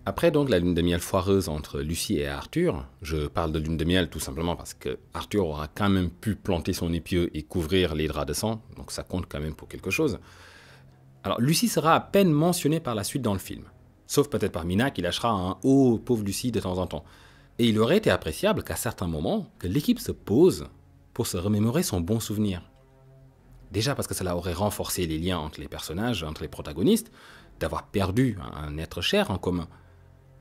Après donc la lune de miel foireuse entre Lucy et Arthur, je parle de lune de miel tout simplement parce que Arthur aura quand même pu planter son épieu et couvrir les draps de sang, donc ça compte quand même pour quelque chose. Alors Lucy sera à peine mentionnée par la suite dans le film, sauf peut-être par Mina qui lâchera un « oh pauvre Lucy » de temps en temps. Et il aurait été appréciable qu'à certains moments, que l'équipe se pose pour se remémorer son bon souvenir. Déjà parce que cela aurait renforcé les liens entre les personnages, entre les protagonistes, d'avoir perdu un être cher en commun.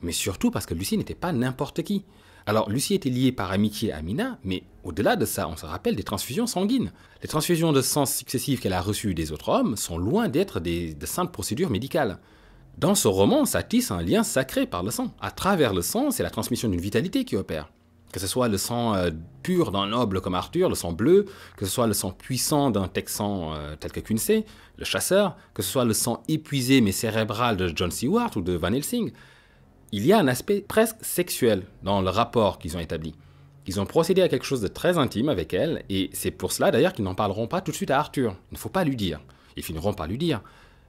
Mais surtout parce que Lucy n'était pas n'importe qui. Alors Lucy était liée par amitié à Mina, mais au-delà de ça, on se rappelle des transfusions sanguines. Les transfusions de sang successives qu'elle a reçues des autres hommes sont loin d'être de simples procédures médicales. Dans ce roman, ça tisse un lien sacré par le sang. À travers le sang, c'est la transmission d'une vitalité qui opère. Que ce soit le sang pur d'un noble comme Arthur, le sang bleu, que ce soit le sang puissant d'un Texan tel que Quincy, le chasseur, que ce soit le sang épuisé mais cérébral de John Stewart ou de Van Helsing, il y a un aspect presque sexuel dans le rapport qu'ils ont établi. Ils ont procédé à quelque chose de très intime avec elle, et c'est pour cela d'ailleurs qu'ils n'en parleront pas tout de suite à Arthur. Il ne faut pas lui dire. Ils finiront par lui dire.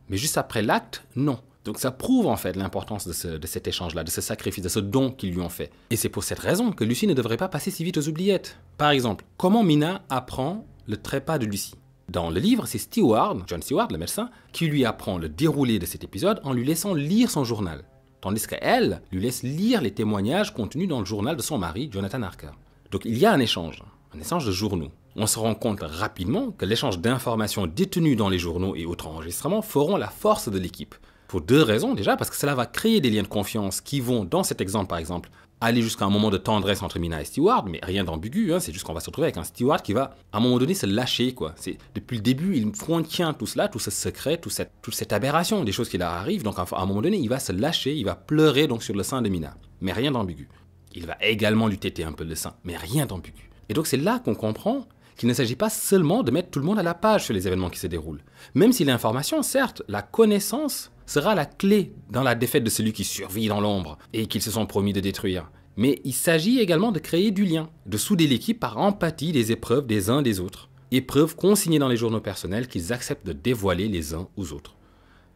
Mais juste après l'acte, non. Donc ça prouve en fait l'importance de cet échange-là, de ce sacrifice, de ce don qu'ils lui ont fait. Et c'est pour cette raison que Lucy ne devrait pas passer si vite aux oubliettes. Par exemple, comment Mina apprend le trépas de Lucy? Dans le livre, c'est Stewart, John Stewart, le médecin, qui lui apprend le déroulé de cet épisode en lui laissant lire son journal. Tandis qu'elle lui laisse lire les témoignages contenus dans le journal de son mari, Jonathan Harker. Donc il y a un échange de journaux. On se rend compte rapidement que l'échange d'informations détenues dans les journaux et autres enregistrements feront la force de l'équipe. Pour deux raisons déjà, parce que cela va créer des liens de confiance qui vont, dans cet exemple par exemple, aller jusqu'à un moment de tendresse entre Mina et Stewart, mais rien d'ambigu, c'est juste qu'on va se retrouver avec un Stewart qui va, à un moment donné, se lâcher, quoi. Depuis le début, il contient tout cela, tout ce secret, toute cette aberration, des choses qui leur arrivent, donc à un moment donné, il va se lâcher, il va pleurer donc sur le sein de Mina, mais rien d'ambigu. Il va également lui téter un peu le sein, mais rien d'ambigu. Et donc c'est là qu'on comprend qu'il ne s'agit pas seulement de mettre tout le monde à la page sur les événements qui se déroulent. Même si l'information, certes, la connaissance sera la clé dans la défaite de celui qui survit dans l'ombre et qu'ils se sont promis de détruire. Mais il s'agit également de créer du lien, de souder l'équipe par empathie des épreuves des uns des autres. Épreuves consignées dans les journaux personnels qu'ils acceptent de dévoiler les uns aux autres.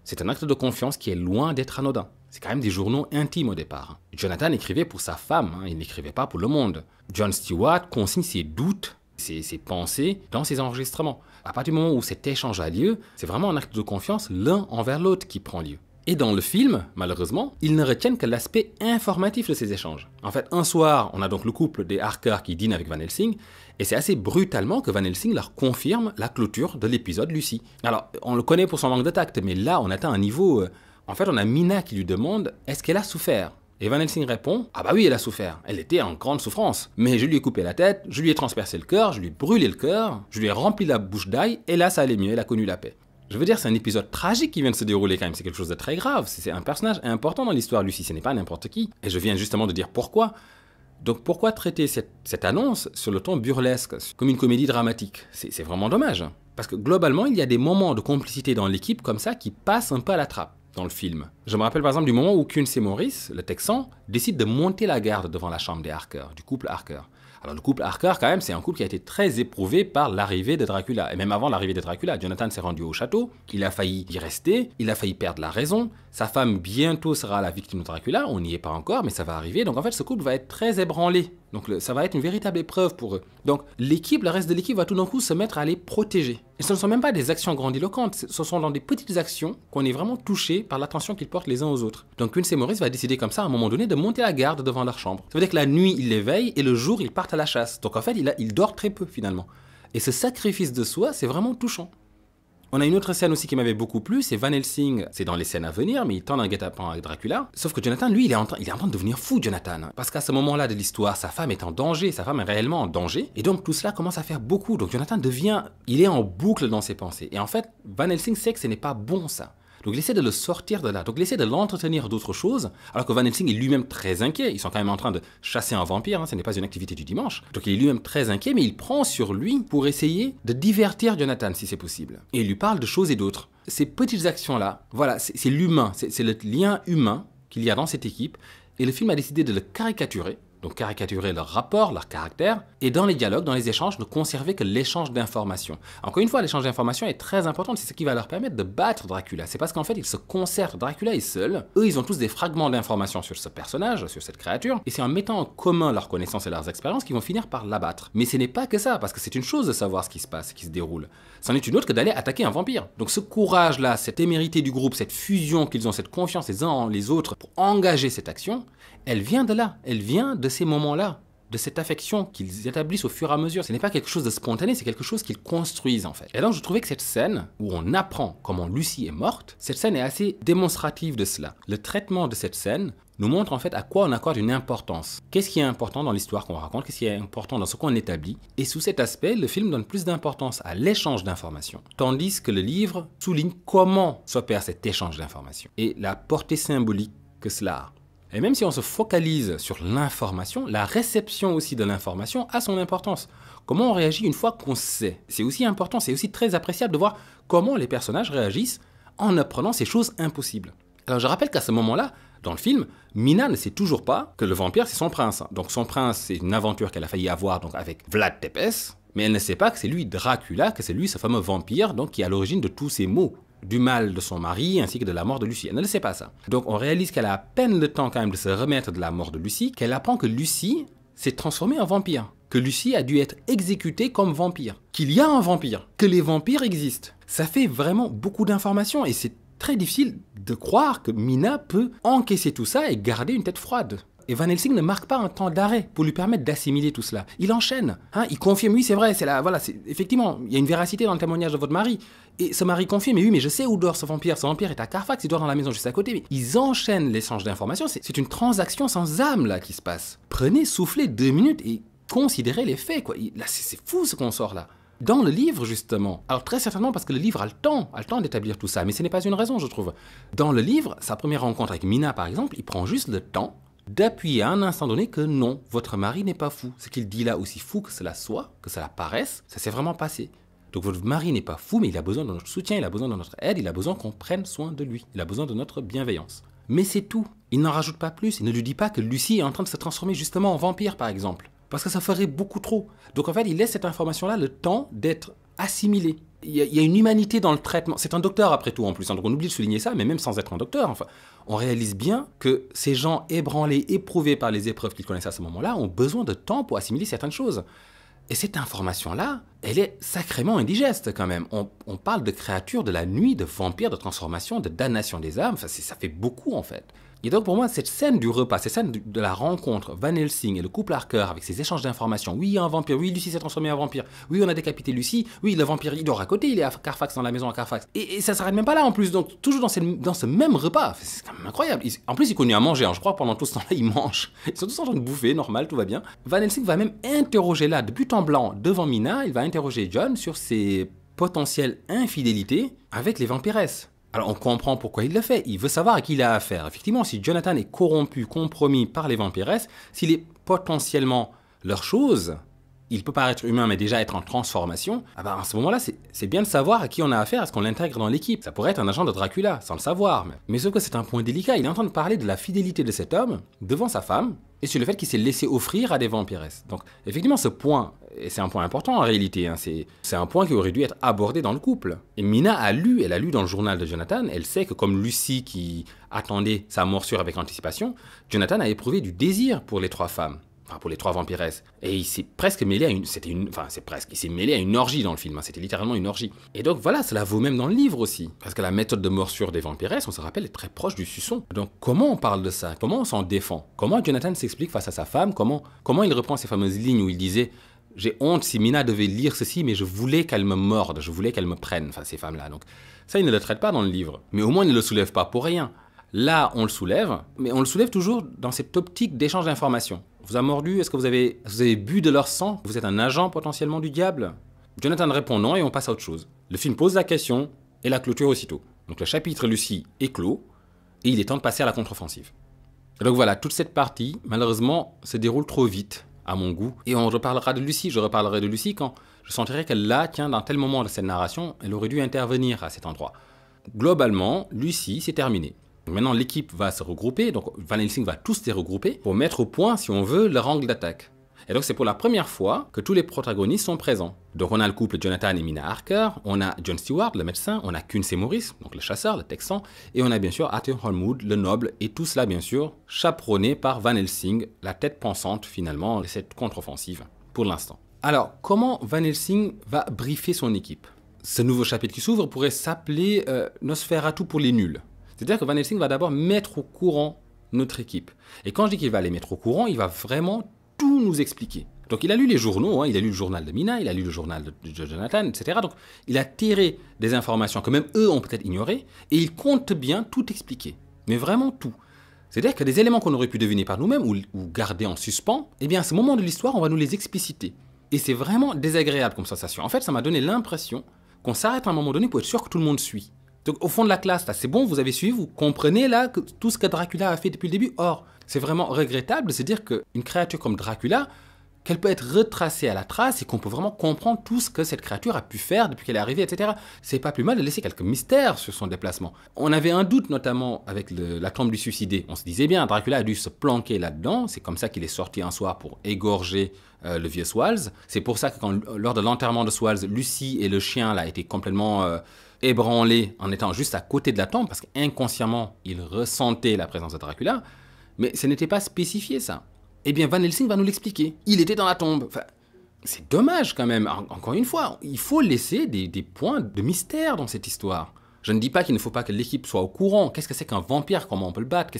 C'est un acte de confiance qui est loin d'être anodin. C'est quand même des journaux intimes au départ. Jonathan écrivait pour sa femme, il n'écrivait pas pour le monde. John Stewart consigne ses doutes, ses pensées dans ses enregistrements. À partir du moment où cet échange a lieu, c'est vraiment un acte de confiance l'un envers l'autre qui prend lieu. Et dans le film, malheureusement, ils ne retiennent que l'aspect informatif de ces échanges. En fait, un soir, on a donc le couple des Harker qui dîne avec Van Helsing, et c'est assez brutalement que Van Helsing leur confirme la clôture de l'épisode Lucy. Alors, on le connaît pour son manque de tact, mais là, on atteint un niveau... En fait, on a Mina qui lui demande « Est-ce qu'elle a souffert ?» Et Van Helsing répond « Ah bah oui, elle a souffert. Elle était en grande souffrance. Mais je lui ai coupé la tête, je lui ai transpercé le cœur, je lui ai brûlé le cœur, je lui ai rempli la bouche d'ail, et là, ça allait mieux, elle a connu la paix. » Je veux dire, c'est un épisode tragique qui vient de se dérouler quand même, c'est quelque chose de très grave, c'est un personnage important dans l'histoire, Lucy, ce n'est pas n'importe qui. Et je viens justement de dire pourquoi. Donc pourquoi traiter cette annonce sur le ton burlesque, comme une comédie dramatique? C'est vraiment dommage. Parce que globalement, il y a des moments de complicité dans l'équipe comme ça qui passent un peu à la trappe dans le film. Je me rappelle par exemple du moment où Quincy Morris, le Texan, décide de monter la garde devant la chambre des Harker, du couple Harker. Alors le couple Harker, quand même, c'est un couple qui a été très éprouvé par l'arrivée de Dracula. Et même avant l'arrivée de Dracula, Jonathan s'est rendu au château, il a failli y rester, il a failli perdre la raison. Sa femme bientôt sera la victime de Dracula, on n'y est pas encore, mais ça va arriver. Donc en fait, ce couple va être très ébranlé. Donc ça va être une véritable épreuve pour eux. Donc l'équipe, le reste de l'équipe va tout d'un coup se mettre à les protéger. Et ce ne sont même pas des actions grandiloquentes, ce sont dans des petites actions qu'on est vraiment touché par l'attention qu'ils portent les uns aux autres. Donc Quincy Morris va décider comme ça à un moment donné de monter la garde devant leur chambre. Ça veut dire que la nuit, ils les veillent et le jour, ils partent à la chasse. Donc en fait, il dort très peu finalement. Et ce sacrifice de soi, c'est vraiment touchant. On a une autre scène aussi qui m'avait beaucoup plu, c'est Van Helsing, c'est dans les scènes à venir, mais il tend un guet-apens avec Dracula. Sauf que Jonathan, lui, il est en train de devenir fou, Jonathan. Parce qu'à ce moment-là de l'histoire, sa femme est en danger, sa femme est réellement en danger. Et donc tout cela commence à faire beaucoup. Donc Jonathan il est en boucle dans ses pensées. Et en fait, Van Helsing sait que ce n'est pas bon ça. Donc il essaie de le sortir de là, donc il essaie de l'entretenir d'autres choses, alors que Van Helsing est lui-même très inquiet, ils sont quand même en train de chasser un vampire, ce n'est pas une activité du dimanche, donc il est lui-même très inquiet, mais il prend sur lui pour essayer de divertir Jonathan si c'est possible. Et il lui parle de choses et d'autres. Ces petites actions-là, voilà, c'est l'humain, c'est le lien humain qu'il y a dans cette équipe, et le film a décidé de le caricaturer, donc caricaturer leur rapport, leur caractère, et dans les dialogues, dans les échanges, ne conserver que l'échange d'informations. Encore une fois, l'échange d'informations est très important, c'est ce qui va leur permettre de battre Dracula. C'est parce qu'en fait, ils se concertent, Dracula est seul, eux, ils ont tous des fragments d'informations sur ce personnage, sur cette créature, et c'est en mettant en commun leurs connaissances et leurs expériences qu'ils vont finir par l'abattre. Mais ce n'est pas que ça, parce que c'est une chose de savoir ce qui se passe, ce qui se déroule. C'en est une autre que d'aller attaquer un vampire. Donc ce courage-là, cette témérité du groupe, cette fusion qu'ils ont, cette confiance les uns en les autres pour engager cette action, elle vient de là, elle vient de ces moments-là, de cette affection qu'ils établissent au fur et à mesure. Ce n'est pas quelque chose de spontané, c'est quelque chose qu'ils construisent en fait. Et donc je trouvais que cette scène, où on apprend comment Lucie est morte, cette scène est assez démonstrative de cela. Le traitement de cette scène nous montre en fait à quoi on accorde une importance. Qu'est-ce qui est important dans l'histoire qu'on raconte, qu'est-ce qui est important dans ce qu'on établit. Et sous cet aspect, le film donne plus d'importance à l'échange d'informations, tandis que le livre souligne comment s'opère cet échange d'informations et la portée symbolique que cela a. Et même si on se focalise sur l'information, la réception aussi de l'information a son importance. Comment on réagit une fois qu'on sait. C'est aussi important, c'est aussi très appréciable de voir comment les personnages réagissent en apprenant ces choses impossibles. Alors je rappelle qu'à ce moment-là, dans le film, Mina ne sait toujours pas que le vampire c'est son prince. Donc son prince c'est une aventure qu'elle a failli avoir donc avec Vlad Tepes, mais elle ne sait pas que c'est lui Dracula, que c'est lui ce fameux vampire donc qui est à l'origine de tous ces maux. Du mal de son mari ainsi que de la mort de Lucie. Elle ne le sait pas ça. Donc on réalise qu'elle a à peine le temps quand même de se remettre de la mort de Lucie, qu'elle apprend que Lucie s'est transformée en vampire. Que Lucie a dû être exécutée comme vampire. Qu'il y a un vampire. Que les vampires existent. Ça fait vraiment beaucoup d'informations et c'est très difficile de croire que Mina peut encaisser tout ça et garder une tête froide. Et Van Helsing ne marque pas un temps d'arrêt pour lui permettre d'assimiler tout cela. Il enchaîne, il confirme, oui c'est vrai, effectivement, il y a une véracité dans le témoignage de votre mari. Et ce mari confirme, mais oui, mais je sais où dort ce vampire est à Carfax, il dort dans la maison juste à côté. Mais ils enchaînent l'échange d'informations, c'est une transaction sans âme là qui se passe. Prenez, soufflez 2 minutes et considérez les faits, quoi. Là, c'est fou ce qu'on sort là. Dans le livre, justement, alors très certainement parce que le livre a le temps d'établir tout ça, mais ce n'est pas une raison, je trouve. Dans le livre, sa première rencontre avec Mina, par exemple, il prend juste le temps d'appuyer à un instant donné que non, votre mari n'est pas fou. Ce qu'il dit là, aussi fou que cela soit, que cela paraisse, ça s'est vraiment passé. Donc votre mari n'est pas fou, mais il a besoin de notre soutien, il a besoin de notre aide, il a besoin qu'on prenne soin de lui, il a besoin de notre bienveillance. Mais c'est tout, il n'en rajoute pas plus, il ne lui dit pas que Lucie est en train de se transformer justement en vampire, par exemple. Parce que ça ferait beaucoup trop. Donc en fait, il laisse cette information-là le temps d'être assimilée. Il y a une humanité dans le traitement. C'est un docteur après tout en plus, donc on oublie de souligner ça, mais même sans être un docteur, enfin, on réalise bien que ces gens ébranlés, éprouvés par les épreuves qu'ils connaissent à ce moment-là, ont besoin de temps pour assimiler certaines choses. Et cette information-là, elle est sacrément indigeste quand même. On parle de créatures de la nuit, de vampires, de transformation, de damnation des âmes, enfin, ça fait beaucoup en fait. Et donc pour moi, cette scène du repas, cette scène de la rencontre, Van Helsing et le couple Harker avec ces échanges d'informations, oui, il y a un vampire, oui, Lucie s'est transformée en vampire, oui, on a décapité Lucie, oui, le vampire, il dort à côté, il est à Carfax, dans la maison à Carfax. Et ça s'arrête même pas là en plus, donc toujours dans ce même repas, c'est quand même incroyable. En plus, il continue à manger, je crois, pendant tout ce temps-là, il mange. Ils sont tous en train de bouffer, normal, tout va bien. Van Helsing va même interroger là, de but en blanc, devant Mina, il va interroger John sur ses potentielles infidélités avec les vampiresses. Alors on comprend pourquoi il le fait, il veut savoir à qui il a affaire. Effectivement, si Jonathan est corrompu, compromis par les vampiresses, s'il est potentiellement leur chose, il peut paraître humain mais déjà être en transformation, à ce moment-là, c'est bien de savoir à qui on a affaire, est-ce qu'on l'intègre dans l'équipe. Ça pourrait être un agent de Dracula, sans le savoir. Mais sauf que c'est un point délicat, il est en train de parler de la fidélité de cet homme devant sa femme, et sur le fait qu'il s'est laissé offrir à des vampiresses. Donc effectivement, ce point, et c'est un point important en réalité, c'est un point qui aurait dû être abordé dans le couple. Et Mina elle a lu dans le journal de Jonathan, elle sait que comme Lucie qui attendait sa morsure avec anticipation, Jonathan a éprouvé du désir pour les 3 femmes. Enfin, pour les 3 vampiresses. Et il s'est presque mêlé à il s'est mêlé à une orgie dans le film, c'était littéralement une orgie. Et donc voilà, cela vaut même dans le livre aussi. Parce que la méthode de morsure des vampiresses, on se rappelle, est très proche du suçon. Donc comment on parle de ça? Comment on s'en défend? Comment Jonathan s'explique face à sa femme? Comment il reprend ces fameuses lignes où il disait « J'ai honte si Mina devait lire ceci, mais je voulais qu'elle me morde, je voulais qu'elle me prenne. » Enfin, ces femmes-là. Donc ça, il ne le traite pas dans le livre. Mais au moins, il ne le soulève pas pour rien. Là, on le soulève, mais on le soulève toujours dans cette optique d'échange d'informations. On vous a mordu? Est-ce que vous avez bu de leur sang? Vous êtes un agent potentiellement du diable? Jonathan répond non et on passe à autre chose. Le film pose la question et la clôture aussitôt. Donc le chapitre Lucie est clos et il est temps de passer à la contre-offensive. Et donc voilà, toute cette partie, malheureusement, se déroule trop vite, à mon goût. Et on reparlera de Lucie, je reparlerai de Lucie quand je sentirai qu'elle là, tiens, dans tel moment de cette narration, elle aurait dû intervenir à cet endroit. Globalement, Lucie, c'est terminé. Maintenant, l'équipe va se regrouper, donc Van Helsing va tous les regrouper pour mettre au point, si on veut, leur angle d'attaque. Et donc c'est pour la première fois que tous les protagonistes sont présents. Donc on a le couple Jonathan et Mina Harker, on a Jon Stewart, le médecin, on a Quincy Morris, donc le chasseur, le texan, et on a bien sûr Arthur Holmwood, le noble, et tout cela bien sûr chaperonné par Van Helsing, la tête pensante finalement de cette contre-offensive, pour l'instant. Alors, comment Van Helsing va briefer son équipe? Ce nouveau chapitre qui s'ouvre pourrait s'appeler Nosferatu pour les nuls. C'est-à-dire que Van Helsing va d'abord mettre au courant notre équipe. Et quand je dis qu'il va les mettre au courant, il va vraiment tout nous expliquer. Donc il a lu les journaux, il a lu le journal de Mina, il a lu le journal de Jonathan, etc. Donc il a tiré des informations que même eux ont peut-être ignorées, et il compte bien tout expliquer. Mais vraiment tout. C'est-à-dire que des éléments qu'on aurait pu deviner par nous-mêmes ou garder en suspens, eh bien à ce moment de l'histoire, on va nous les expliciter. Et c'est vraiment désagréable comme sensation. En fait, ça m'a donné l'impression qu'on s'arrête à un moment donné pour être sûr que tout le monde suit. Donc au fond de la classe, là, c'est bon, vous avez suivi, vous comprenez là que tout ce que Dracula a fait depuis le début. Or, c'est vraiment regrettable, c'est-à-dire qu'une créature comme Dracula, qu'elle peut être retracée à la trace et qu'on peut vraiment comprendre tout ce que cette créature a pu faire depuis qu'elle est arrivée, etc. C'est pas plus mal de laisser quelques mystères sur son déplacement. On avait un doute notamment avec la tombe du suicidé. On se disait bien, Dracula a dû se planquer là-dedans, c'est comme ça qu'il est sorti un soir pour égorger le vieux Swalz. C'est pour ça que lors de l'enterrement de Swalz, Lucy et le chien là étaient complètement ébranlés en étant juste à côté de la tombe, parce qu'inconsciemment, ils ressentaient la présence de Dracula, mais ce n'était pas spécifié ça. Eh bien, Van Helsing va nous l'expliquer. Il était dans la tombe. Enfin, c'est dommage quand même. Encore une fois, il faut laisser des points de mystère dans cette histoire. Je ne dis pas qu'il ne faut pas que l'équipe soit au courant. Qu'est-ce que c'est qu'un vampire? Comment on peut le battre?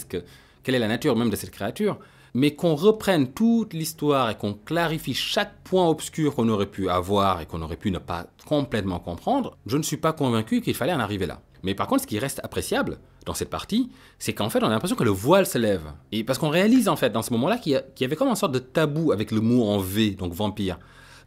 Quelle est la nature même de cette créature? Mais qu'on reprenne toute l'histoire et qu'on clarifie chaque point obscur qu'on aurait pu avoir et qu'on aurait pu ne pas complètement comprendre, je ne suis pas convaincu qu'il fallait en arriver là. Mais par contre, ce qui reste appréciable dans cette partie, c'est qu'en fait, on a l'impression que le voile se lève. Et parce qu'on réalise en fait, dans ce moment-là, qu'il y avait comme une sorte de tabou avec le mot en V, donc vampire.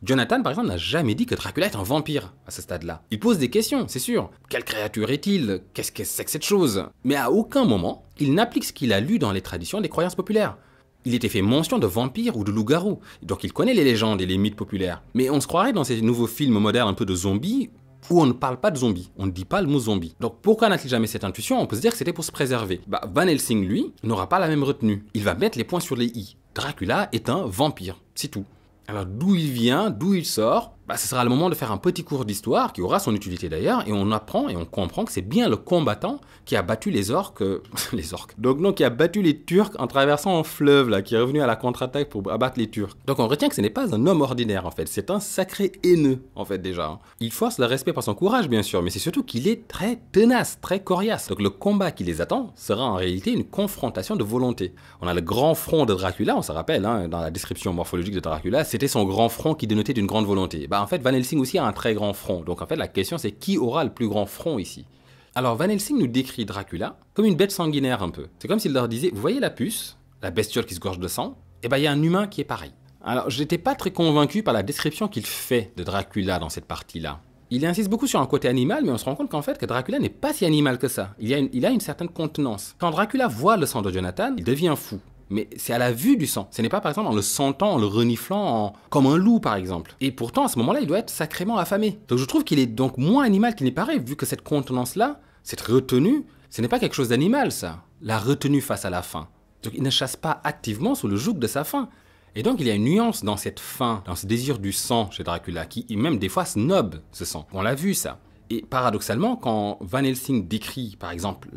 Jonathan, par exemple, n'a jamais dit que Dracula est un vampire à ce stade-là. Il pose des questions, c'est sûr. Quelle créature est-il? Qu'est-ce que c'est que cette chose? Mais à aucun moment, il n'applique ce qu'il a lu dans les traditions des croyances populaires. Il était fait mention de vampires ou de loups-garous, donc il connaît les légendes et les mythes populaires. Mais on se croirait dans ces nouveaux films modernes un peu de zombies, où on ne parle pas de zombies, on ne dit pas le mot zombie. Donc pourquoi n'a-t-il jamais cette intuition? On peut se dire que c'était pour se préserver. Van Helsing, lui, n'aura pas la même retenue. Il va mettre les points sur les i. Dracula est un vampire, c'est tout. Alors d'où il vient, d'où il sort, ce sera le moment de faire un petit cours d'histoire, qui aura son utilité d'ailleurs, et on apprend et on comprend que c'est bien le combattant qui a battu les orques, donc non, qui a battu les Turcs en traversant un fleuve, là, qui est revenu à la contre-attaque pour abattre les Turcs. Donc on retient que ce n'est pas un homme ordinaire en fait, c'est un sacré haineux en fait déjà. Il force le respect par son courage bien sûr, mais c'est surtout qu'il est très tenace, très coriace. Donc le combat qui les attend sera en réalité une confrontation de volonté. On a le grand front de Dracula, on se rappelle, dans la description morphologique de Dracula, c'était son grand front qui dénotait d'une grande volonté. En fait, Van Helsing aussi a un très grand front. Donc en fait, la question c'est qui aura le plus grand front ici? Alors Van Helsing nous décrit Dracula comme une bête sanguinaire un peu. C'est comme s'il leur disait, vous voyez la puce, la bestiole qui se gorge de sang? Il y a un humain qui est pareil. Alors je n'étais pas très convaincu par la description qu'il fait de Dracula dans cette partie-là. Il insiste beaucoup sur un côté animal, mais on se rend compte qu'en fait que Dracula n'est pas si animal que ça. Il a une certaine contenance. Quand Dracula voit le sang de Jonathan, il devient fou. Mais c'est à la vue du sang. Ce n'est pas par exemple en le sentant, en le reniflant, comme un loup par exemple. Et pourtant à ce moment-là, il doit être sacrément affamé. Donc je trouve qu'il est donc moins animal qu'il n'y paraît, vu que cette contenance-là, cette retenue, ce n'est pas quelque chose d'animal ça. La retenue face à la faim. Donc il ne chasse pas activement sous le joug de sa faim. Et donc il y a une nuance dans cette faim, dans ce désir du sang chez Dracula, qui même des fois snob ce sang. On l'a vu ça. Et paradoxalement, quand Van Helsing décrit par exemple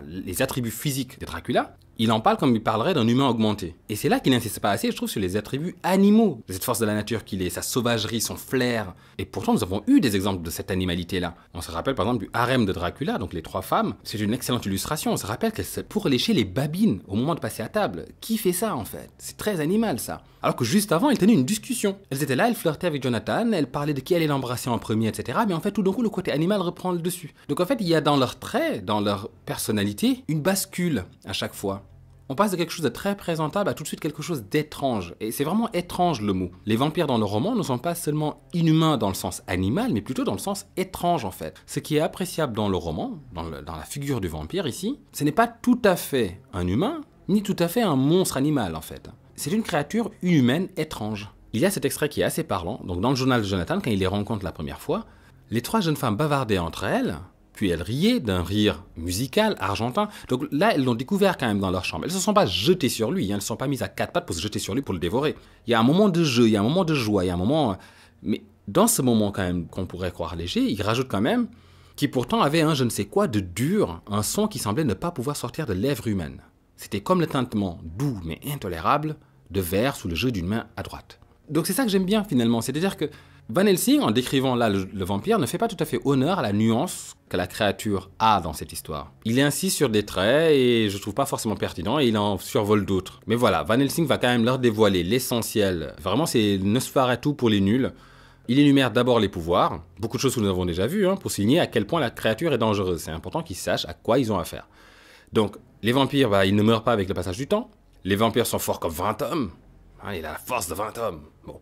les attributs physiques de Dracula, il en parle comme il parlerait d'un humain augmenté. Et c'est là qu'il n'insiste pas assez, je trouve, sur les attributs animaux de cette force de la nature qu'il est, sa sauvagerie, son flair. Et pourtant, nous avons eu des exemples de cette animalité-là. On se rappelle par exemple du harem de Dracula, donc les 3 femmes. C'est une excellente illustration. On se rappelle que c'est pour lécher les babines au moment de passer à table. Qui fait ça en fait? C'est très animal ça. Alors que juste avant, elles tenaient une discussion. Elles étaient là, elles flirtaient avec Jonathan, elles parlaient de qui allait l'embrasser en premier, etc. Mais en fait, tout d'un coup, le côté animal reprend le dessus. Donc en fait, il y a dans leurs traits, dans leur personnalité, une bascule à chaque fois. On passe de quelque chose de très présentable à tout de suite quelque chose d'étrange. Et c'est vraiment étrange le mot. Les vampires dans le roman ne sont pas seulement inhumains dans le sens animal, mais plutôt dans le sens étrange en fait. Ce qui est appréciable dans le roman, dans la figure du vampire ici, ce n'est pas tout à fait un humain, ni tout à fait un monstre animal en fait. C'est une créature humaine étrange. Il y a cet extrait qui est assez parlant. Donc dans le journal de Jonathan, quand il les rencontre la première fois, les 3 jeunes femmes bavardaient entre elles, Puis elles riaient d'un rire musical, argentin. Donc là, elles l'ont découvert quand même dans leur chambre. Elles ne se sont pas jetées sur lui, elles ne se sont pas mises à quatre pattes pour se jeter sur lui pour le dévorer. Il y a un moment de jeu, il y a un moment de joie, il y a un moment... Mais dans ce moment quand même qu'on pourrait croire léger, il rajoute quand même qui pourtant avait un je ne sais quoi de dur, un son qui semblait ne pas pouvoir sortir de lèvres humaines. C'était comme le tintement doux mais intolérable de verre sous le jeu d'une main à droite. Donc c'est ça que j'aime bien finalement, c'est-à-dire que Van Helsing, en décrivant là le vampire, ne fait pas tout à fait honneur à la nuance que la créature a dans cette histoire. Il insiste sur des traits et je trouve pas forcément pertinent et il en survole d'autres. Mais voilà, Van Helsing va quand même leur dévoiler l'essentiel. Vraiment, c'est Nosferatu pour les nuls. Il énumère d'abord les pouvoirs, beaucoup de choses que nous avons déjà vues, pour souligner à quel point la créature est dangereuse. C'est important qu'ils sachent à quoi ils ont affaire. Donc, les vampires, ils ne meurent pas avec le passage du temps. Les vampires sont forts comme 20 hommes. Il a la force de 20 hommes. Bon.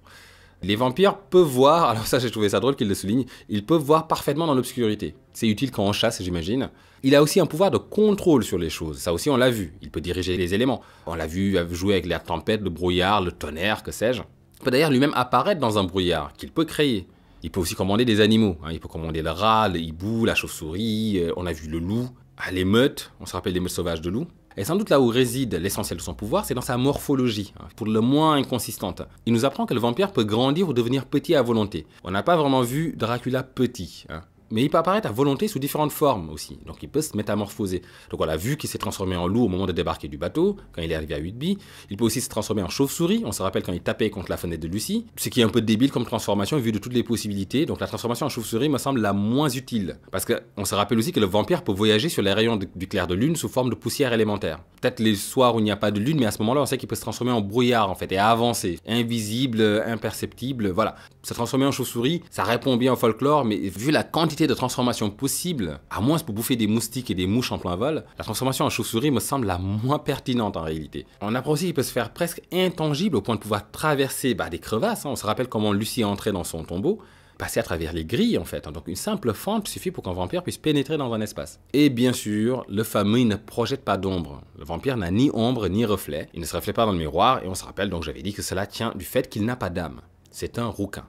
Les vampires peuvent voir, alors ça j'ai trouvé ça drôle qu'il le souligne, ils peuvent voir parfaitement dans l'obscurité. C'est utile quand on chasse, j'imagine. Il a aussi un pouvoir de contrôle sur les choses, ça aussi on l'a vu. Il peut diriger les éléments. On l'a vu jouer avec la tempête, le brouillard, le tonnerre, que sais-je. Il peut d'ailleurs lui-même apparaître dans un brouillard qu'il peut créer. Il peut aussi commander des animaux. Il peut commander le rat, le hibou, la chauve-souris, on a vu le loup, l'émeute, on se rappelle des meutes sauvages de loups. Et sans doute là où réside l'essentiel de son pouvoir, c'est dans sa morphologie, pour le moins inconsistante. Il nous apprend que le vampire peut grandir ou devenir petit à volonté. On n'a pas vraiment vu Dracula petit, mais il peut apparaître à volonté sous différentes formes aussi, donc il peut se métamorphoser. Donc on a vu qu'il s'est transformé en loup au moment de débarquer du bateau, quand il est arrivé à Whitby. Il peut aussi se transformer en chauve-souris, on se rappelle quand il tapait contre la fenêtre de Lucie, ce qui est un peu débile comme transformation vu de toutes les possibilités. Donc la transformation en chauve-souris me semble la moins utile, parce qu'on se rappelle aussi que le vampire peut voyager sur les rayons du clair de lune sous forme de poussière élémentaire. Peut-être les soirs où il n'y a pas de lune, mais à ce moment-là on sait qu'il peut se transformer en brouillard en fait, et avancer, invisible, imperceptible, voilà. Se transformer en chauve-souris, ça répond bien au folklore, mais vu la quantité de transformations possibles, à moins pour bouffer des moustiques et des mouches en plein vol, la transformation en chauve-souris me semble la moins pertinente en réalité. On apprend aussi qu'il peut se faire presque intangible au point de pouvoir traverser des crevasses. On se rappelle comment Lucie est entrée dans son tombeau, passer à travers les grilles en fait. Donc une simple fente suffit pour qu'un vampire puisse pénétrer dans un espace. Et bien sûr, le fameux il ne projette pas d'ombre. Le vampire n'a ni ombre ni reflet, il ne se reflète pas dans le miroir et on se rappelle donc j'avais dit que cela tient du fait qu'il n'a pas d'âme. C'est un rouquin.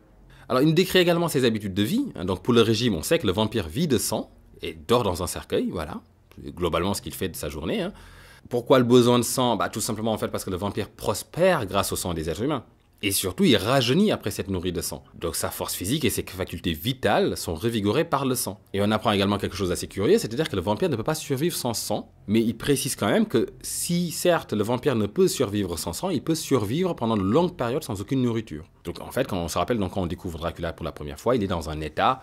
Alors il nous décrit également ses habitudes de vie. Donc pour le régime, on sait que le vampire vit de sang et dort dans un cercueil, voilà. Globalement ce qu'il fait de sa journée. Pourquoi le besoin de sang? Tout simplement en fait parce que le vampire prospère grâce au sang des êtres humains. Et surtout, il rajeunit après s'être nourri de sang. Donc sa force physique et ses facultés vitales sont revigorées par le sang. Et on apprend également quelque chose d'assez curieux, c'est-à-dire que le vampire ne peut pas survivre sans sang, mais il précise quand même que si, certes, le vampire ne peut survivre sans sang, il peut survivre pendant de longues périodes sans aucune nourriture. Donc en fait, quand on se rappelle, quand on découvre Dracula pour la première fois, il est dans un état...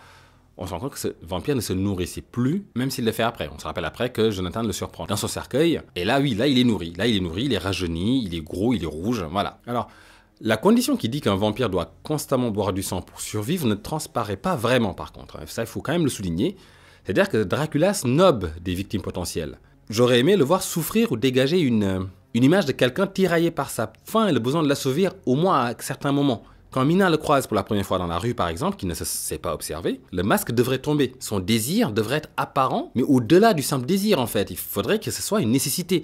On se rend compte que ce vampire ne se nourrissait plus, même s'il le fait après. On se rappelle après que Jonathan le surprend dans son cercueil, et là, oui, là, il est nourri. Là, il est nourri, il est rajeuni, il est gros, il est rouge, voilà. Alors... La condition qui dit qu'un vampire doit constamment boire du sang pour survivre ne transparaît pas vraiment par contre. Ça, il faut quand même le souligner. C'est-à-dire que Dracula snob des victimes potentielles. J'aurais aimé le voir souffrir ou dégager une image de quelqu'un tiraillé par sa faim et le besoin de la sauver au moins à certains moments. Quand Mina le croise pour la première fois dans la rue par exemple, qui ne se sait pas observer, le masque devrait tomber. Son désir devrait être apparent, mais au-delà du simple désir en fait. Il faudrait que ce soit une nécessité.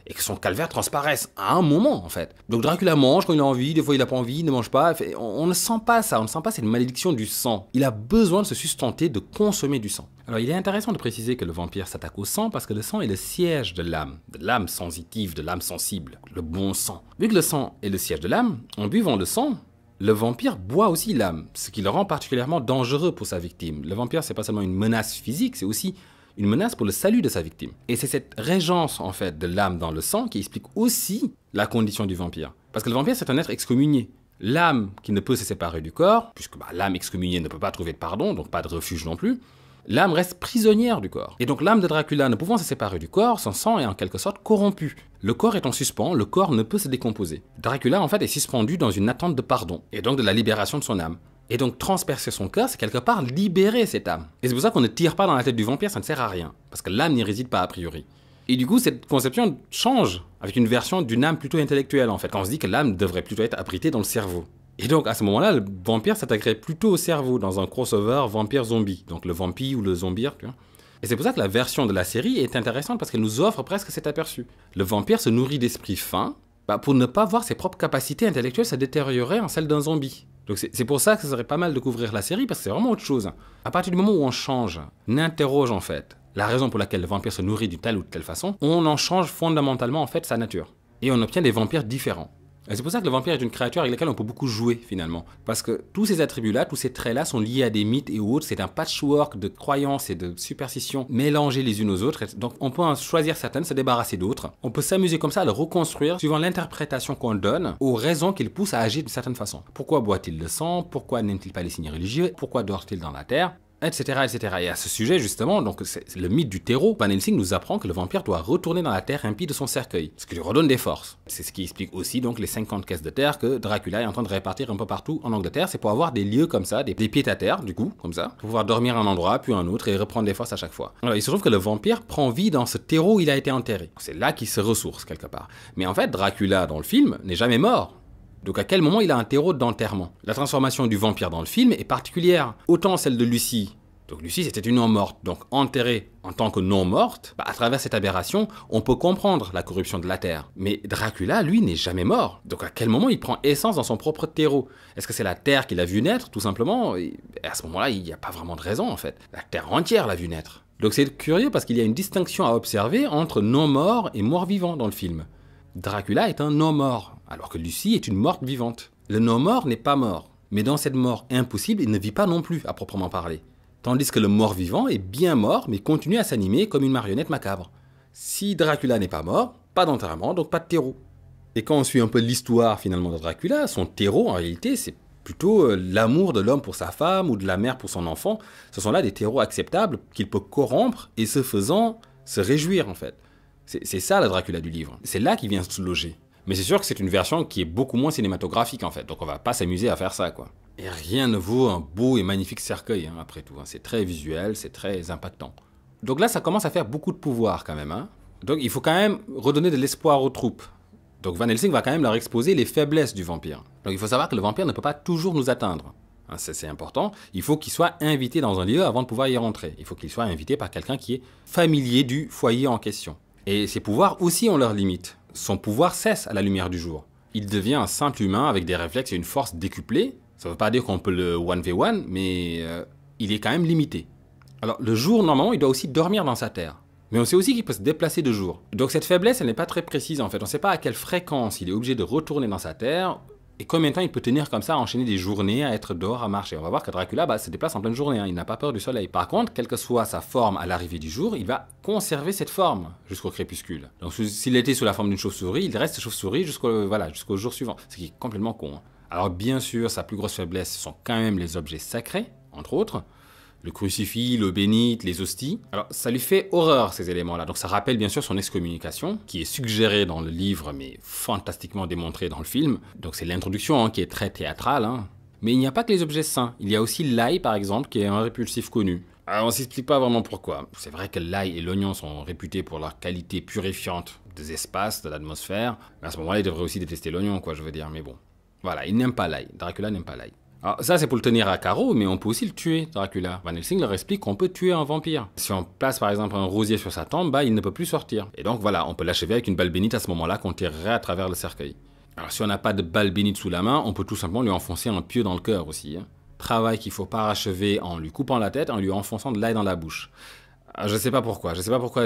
Et que son calvaire transparaisse à un moment, en fait. Donc Dracula mange quand il a envie, des fois il n'a pas envie, il ne mange pas. On ne sent pas ça, on ne sent pas cette malédiction du sang. Il a besoin de se sustenter, de consommer du sang. Alors il est intéressant de préciser que le vampire s'attaque au sang parce que le sang est le siège de l'âme sensitive, de l'âme sensible, le bon sang. Vu que le sang est le siège de l'âme, en buvant le sang, le vampire boit aussi l'âme, ce qui le rend particulièrement dangereux pour sa victime. Le vampire, c'est pas seulement une menace physique, c'est aussi une menace pour le salut de sa victime. Et c'est cette régence, en fait, de l'âme dans le sang qui explique aussi la condition du vampire. Parce que le vampire, c'est un être excommunié. L'âme qui ne peut se séparer du corps, puisque l'âme excommuniée ne peut pas trouver de pardon, donc pas de refuge non plus, l'âme reste prisonnière du corps. Et donc l'âme de Dracula, ne pouvant se séparer du corps, son sang est en quelque sorte corrompu. Le corps est en suspens, le corps ne peut se décomposer. Dracula, en fait, est suspendu dans une attente de pardon, et donc de la libération de son âme. Et donc transpercer son cœur, c'est quelque part libérer cette âme. Et c'est pour ça qu'on ne tire pas dans la tête du vampire, ça ne sert à rien. Parce que l'âme n'y réside pas a priori. Et du coup, cette conception change avec une version d'une âme plutôt intellectuelle en fait. Quand on se dit que l'âme devrait plutôt être abritée dans le cerveau. Et donc à ce moment-là, le vampire s'attaquerait plutôt au cerveau dans un crossover vampire-zombie. Donc le vampire ou le zombie, tu vois. Et c'est pour ça que la version de la série est intéressante parce qu'elle nous offre presque cet aperçu. Le vampire se nourrit d'esprits fins pour ne pas voir ses propres capacités intellectuelles se détériorer en celles d'un zombie. Donc c'est pour ça que ce serait pas mal de couvrir la série, parce que c'est vraiment autre chose. À partir du moment où on change, on interroge en fait la raison pour laquelle le vampire se nourrit d'une telle ou de telle façon, on en change fondamentalement en fait sa nature. Et on obtient des vampires différents. Et c'est pour ça que le vampire est une créature avec laquelle on peut beaucoup jouer finalement. Parce que tous ces attributs-là, tous ces traits-là sont liés à des mythes et autres. C'est un patchwork de croyances et de superstitions mélangées les unes aux autres. Donc on peut en choisir certaines, se débarrasser d'autres. On peut s'amuser comme ça à le reconstruire suivant l'interprétation qu'on donne aux raisons qui le poussent à agir d'une certaine façon. Pourquoi boit-il le sang? Pourquoi n'aime-t-il pas les signes religieux? Pourquoi dort-il dans la terre? Etc., etc. Et à ce sujet, justement, donc c'est le mythe du terreau. Van Helsing nous apprend que le vampire doit retourner dans la terre impie de son cercueil, ce qui lui redonne des forces. C'est ce qui explique aussi donc les 50 caisses de terre que Dracula est en train de répartir un peu partout en Angleterre. C'est pour avoir des lieux comme ça, des pieds à terre, du coup, comme ça, pour pouvoir dormir à un endroit, puis un autre, et reprendre des forces à chaque fois. Alors, il se trouve que le vampire prend vie dans ce terreau où il a été enterré. C'est là qu'il se ressource, quelque part. Mais en fait, Dracula, dans le film, n'est jamais mort. Donc à quel moment il a un terreau d'enterrement? La transformation du vampire dans le film est particulière. Autant celle de Lucie. Donc Lucie, c'était une non-morte, donc enterrée en tant que non-morte, à travers cette aberration, on peut comprendre la corruption de la Terre. Mais Dracula, lui, n'est jamais mort. Donc à quel moment il prend essence dans son propre terreau? Est-ce que c'est la Terre qui l'a vu naître, tout simplement? Et à ce moment-là, il n'y a pas vraiment de raison, en fait. La Terre entière l'a vu naître. Donc c'est curieux parce qu'il y a une distinction à observer entre non-mort et mort-vivant dans le film. Dracula est un non-mort, alors que Lucie est une morte vivante. Le non-mort n'est pas mort. Mais dans cette mort impossible, il ne vit pas non plus, à proprement parler. Tandis que le mort-vivant est bien mort, mais continue à s'animer comme une marionnette macabre. Si Dracula n'est pas mort, pas d'enterrement, donc pas de terreau. Et quand on suit un peu l'histoire finalement de Dracula, son terreau en réalité c'est plutôt l'amour de l'homme pour sa femme ou de la mère pour son enfant. Ce sont là des terreaux acceptables qu'il peut corrompre et ce faisant se réjouir en fait. C'est ça le Dracula du livre. C'est là qu'il vient se loger. Mais c'est sûr que c'est une version qui est beaucoup moins cinématographique en fait, donc on va pas s'amuser à faire ça quoi. Et rien ne vaut un beau et magnifique cercueil, après tout. C'est très visuel, c'est très impactant. Donc là, ça commence à faire beaucoup de pouvoir quand même. Donc il faut quand même redonner de l'espoir aux troupes. Donc Van Helsing va quand même leur exposer les faiblesses du vampire. Donc il faut savoir que le vampire ne peut pas toujours nous atteindre. C'est important. Il faut qu'il soit invité dans un lieu avant de pouvoir y rentrer. Il faut qu'il soit invité par quelqu'un qui est familier du foyer en question. Et ses pouvoirs aussi ont leurs limites. Son pouvoir cesse à la lumière du jour. Il devient un simple humain avec des réflexes et une force décuplée. Ça ne veut pas dire qu'on peut le 1v1, mais il est quand même limité. Alors, le jour, normalement, il doit aussi dormir dans sa terre. Mais on sait aussi qu'il peut se déplacer de jour. Donc cette faiblesse, elle n'est pas très précise en fait. On ne sait pas à quelle fréquence il est obligé de retourner dans sa terre et combien de temps il peut tenir comme ça, à enchaîner des journées, à être dehors, à marcher. On va voir que Dracula se déplace en pleine journée, il n'a pas peur du soleil. Par contre, quelle que soit sa forme à l'arrivée du jour, il va conserver cette forme jusqu'au crépuscule. Donc s'il était sous la forme d'une chauve-souris, il reste chauve-souris jusqu'au jour suivant. Ce qui est complètement con. Alors bien sûr, sa plus grosse faiblesse, ce sont quand même les objets sacrés, entre autres. Le crucifix, l'eau bénite, les hosties. Alors ça lui fait horreur ces éléments-là. Donc ça rappelle bien sûr son excommunication, qui est suggérée dans le livre, mais fantastiquement démontrée dans le film. Donc c'est l'introduction qui est très théâtrale. Mais il n'y a pas que les objets saints. Il y a aussi l'ail par exemple, qui est un répulsif connu. Alors on ne s'explique pas vraiment pourquoi. C'est vrai que l'ail et l'oignon sont réputés pour leur qualité purifiante des espaces, de l'atmosphère. Mais à ce moment-là, il devrait aussi détester l'oignon, je veux dire. Mais bon. Voilà, il n'aime pas l'ail. Dracula n'aime pas l'ail. Alors ça c'est pour le tenir à carreau, mais on peut aussi le tuer, Dracula. Van Helsing leur explique qu'on peut tuer un vampire. Si on place par exemple un rosier sur sa tombe, il ne peut plus sortir. Et donc voilà, on peut l'achever avec une balle bénite à ce moment-là qu'on tirerait à travers le cercueil. Alors si on n'a pas de balle bénite sous la main, on peut tout simplement lui enfoncer un pieu dans le cœur aussi. Travail qu'il faut parachever en lui coupant la tête, en lui enfonçant de l'ail dans la bouche. Je sais pas pourquoi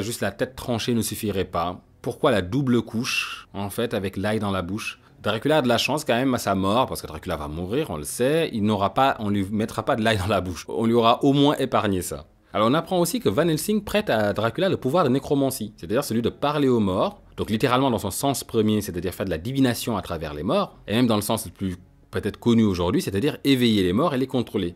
juste la tête tranchée ne suffirait pas. Pourquoi la double couche, en fait, avec l'ail dans la bouche? Dracula a de la chance quand même à sa mort, parce que Dracula va mourir, on le sait, on lui mettra pas de l'ail dans la bouche. On lui aura au moins épargné ça. Alors on apprend aussi que Van Helsing prête à Dracula le pouvoir de nécromancie, c'est-à-dire celui de parler aux morts, donc littéralement dans son sens premier, c'est-à-dire faire de la divination à travers les morts, et même dans le sens le plus peut-être connu aujourd'hui, c'est-à-dire éveiller les morts et les contrôler.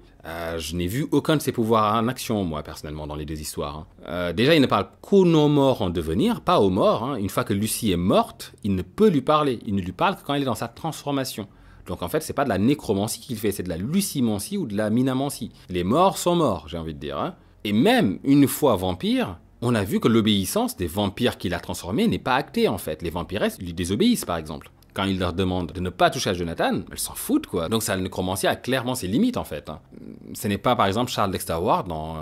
Je n'ai vu aucun de ces pouvoirs en action, moi, personnellement, dans les deux histoires. Déjà, il ne parle qu'aux non-morts en devenir, pas aux morts. Une fois que Lucie est morte, il ne peut lui parler. Il ne lui parle que quand elle est dans sa transformation. Donc en fait, c'est pas de la nécromancie qu'il fait, c'est de la lucimancie ou de la minamancie. Les morts sont morts, j'ai envie de dire. Et même une fois vampire, on a vu que l'obéissance des vampires qu'il a transformés n'est pas actée, en fait. Les vampiresses lui désobéissent, par exemple. quand il leur demande de ne pas toucher à Jonathan, elles s'en foutent, quoi. Donc ça, le nécromancier a clairement ses limites, en fait. Ce n'est pas, par exemple, Charles Dexter Ward, dans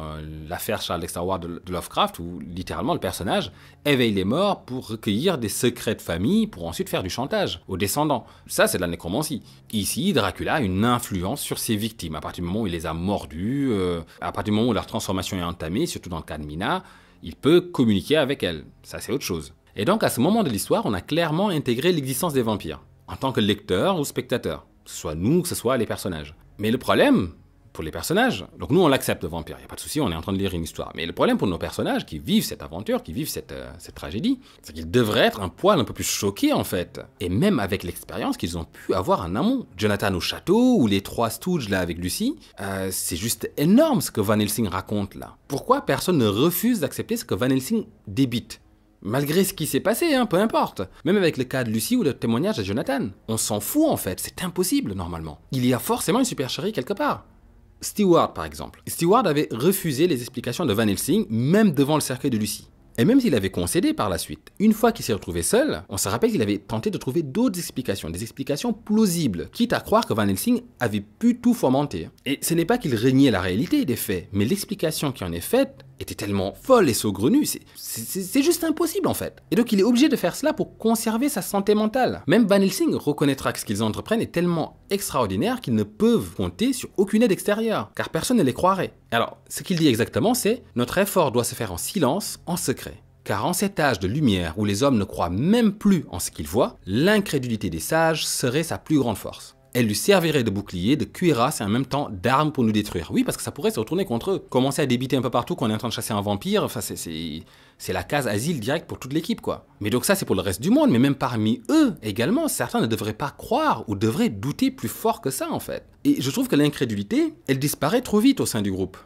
l'affaire Charles Dexter Ward de Lovecraft, où littéralement le personnage éveille les morts pour recueillir des secrets de famille pour ensuite faire du chantage aux descendants. Ça, c'est de la nécromancie. Ici, Dracula a une influence sur ses victimes. À partir du moment où il les a mordus, à partir du moment où leur transformation est entamée, surtout dans le cas de Mina, il peut communiquer avec elles. Ça, c'est autre chose. Et donc, à ce moment de l'histoire, on a clairement intégré l'existence des vampires, en tant que lecteur ou spectateur, que ce soit nous, que ce soit les personnages. Mais le problème, pour les personnages, donc nous on l'accepte le vampire, il n'y a pas de souci, on est en train de lire une histoire. Mais le problème pour nos personnages qui vivent cette aventure, qui vivent cette tragédie, c'est qu'ils devraient être un poil un peu plus choqués en fait. Et même avec l'expérience qu'ils ont pu avoir en amont. Jonathan au château, ou les trois Stooges là avec Lucy, c'est juste énorme ce que Van Helsing raconte là. Pourquoi personne ne refuse d'accepter ce que Van Helsing débite ? Malgré ce qui s'est passé, peu importe. Même avec le cas de Lucy ou le témoignage de Jonathan. On s'en fout en fait, c'est impossible normalement. Il y a forcément une supercherie quelque part. Stewart par exemple. Stewart avait refusé les explications de Van Helsing, même devant le cercueil de Lucy. Et même s'il avait concédé par la suite, une fois qu'il s'est retrouvé seul, on se rappelle qu'il avait tenté de trouver d'autres explications, des explications plausibles, quitte à croire que Van Helsing avait pu tout fomenter. Et ce n'est pas qu'il régnait la réalité des faits, mais l'explication qui en est faite était tellement folle et saugrenue, c'est juste impossible en fait. Et donc il est obligé de faire cela pour conserver sa santé mentale. Même Van Helsing reconnaîtra que ce qu'ils entreprennent est tellement extraordinaire qu'ils ne peuvent compter sur aucune aide extérieure, car personne ne les croirait. Alors, ce qu'il dit exactement, c'est « Notre effort doit se faire en silence, en secret. Car en cet âge de lumière où les hommes ne croient même plus en ce qu'ils voient, l'incrédulité des sages serait sa plus grande force. Elle lui servirait de bouclier, de cuirasse et en même temps d'arme pour nous détruire. Oui, parce que ça pourrait se retourner contre eux. Commencer à débiter un peu partout qu'on est en train de chasser un vampire, enfin c'est la case asile direct pour toute l'équipe, quoi. Mais donc ça, c'est pour le reste du monde, mais même parmi eux également, certains ne devraient pas croire ou devraient douter plus fort que ça, en fait. Et je trouve que l'incrédulité, elle disparaît trop vite au sein du groupe.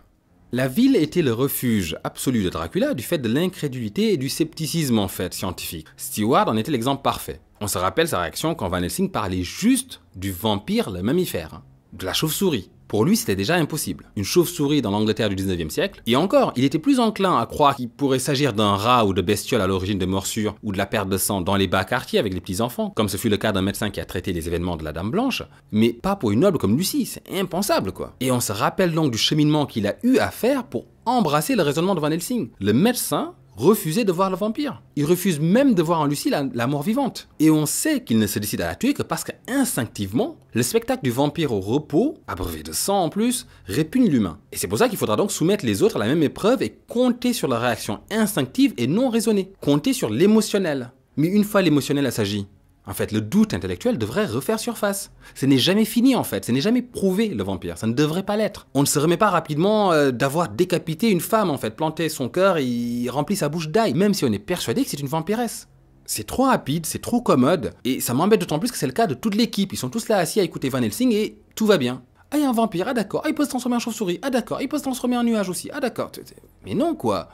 La ville était le refuge absolu de Dracula du fait de l'incrédulité et du scepticisme en fait scientifique. Stewart en était l'exemple parfait. On se rappelle sa réaction quand Van Helsing parlait juste du vampire, le mammifère, de la chauve-souris. Pour lui, c'était déjà impossible. Une chauve-souris dans l'Angleterre du 19e siècle. Et encore, il était plus enclin à croire qu'il pourrait s'agir d'un rat ou de bestiole à l'origine de morsures ou de la perte de sang dans les bas quartiers avec les petits-enfants, comme ce fut le cas d'un médecin qui a traité les événements de la Dame Blanche, mais pas pour une noble comme Lucy, c'est impensable quoi. Et on se rappelle donc du cheminement qu'il a eu à faire pour embrasser le raisonnement de Van Helsing. Le médecin refusait de voir le vampire. Il refuse même de voir en Lucy la mort vivante. Et on sait qu'il ne se décide à la tuer que parce qu'instinctivement, le spectacle du vampire au repos, abreuvé de sang en plus, répugne l'humain. Et c'est pour ça qu'il faudra donc soumettre les autres à la même épreuve et compter sur leur réaction instinctive et non raisonnée. Compter sur l'émotionnel. Mais une fois l'émotionnel assagi, en fait, le doute intellectuel devrait refaire surface. Ce n'est jamais fini en fait, ce n'est jamais prouvé le vampire, ça ne devrait pas l'être. On ne se remet pas rapidement d'avoir décapité une femme en fait, planté son cœur et rempli sa bouche d'ail, même si on est persuadé que c'est une vampiresse. C'est trop rapide, c'est trop commode, et ça m'embête d'autant plus que c'est le cas de toute l'équipe. Ils sont tous là assis à écouter Van Helsing et tout va bien. Ah, il y a un vampire, ah d'accord, ah il peut se transformer en chauve-souris, ah d'accord, il peut se transformer en nuage aussi, ah d'accord. Mais non quoi.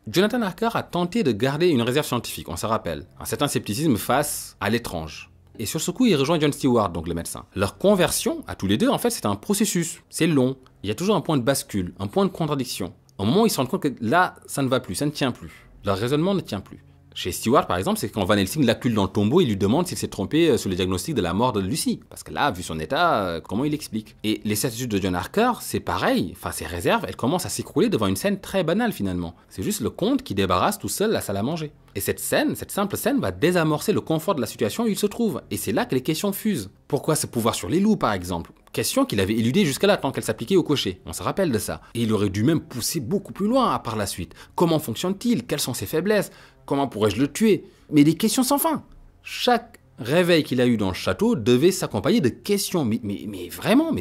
Jonathan Harker a tenté de garder une réserve scientifique, on se rappelle, un certain scepticisme face à l'étrange. Et sur ce coup, il rejoint John Stewart, donc le médecin. Leur conversion, à tous les deux, en fait, c'est un processus. C'est long. Il y a toujours un point de bascule, un point de contradiction. Au moment où ils se rendent compte que là, ça ne va plus, ça ne tient plus. Leur raisonnement ne tient plus. Chez Stewart, par exemple, c'est quand Van Helsing l'accule dans le tombeau, il lui demande s'il s'est trompé sur le diagnostic de la mort de Lucy. Parce que là, vu son état, comment il explique? Et les certitudes de John Harker, c'est pareil. Enfin, ses réserves, elles commencent à s'écrouler devant une scène très banale, finalement. C'est juste le comte qui débarrasse tout seul la salle à manger. Et cette scène, cette simple scène, va désamorcer le confort de la situation où il se trouve. Et c'est là que les questions fusent. Pourquoi ce pouvoir sur les loups, par exemple? Question qu'il avait éludée jusque-là tant qu'elle s'appliquait au cocher. On se rappelle de ça. Et il aurait dû même pousser beaucoup plus loin par la suite. Comment fonctionne-t-il? Quelles sont ses faiblesses? Comment pourrais-je le tuer? Mais des questions sans fin. Chaque réveil qu'il a eu dans le château devait s'accompagner de questions. Mais vraiment?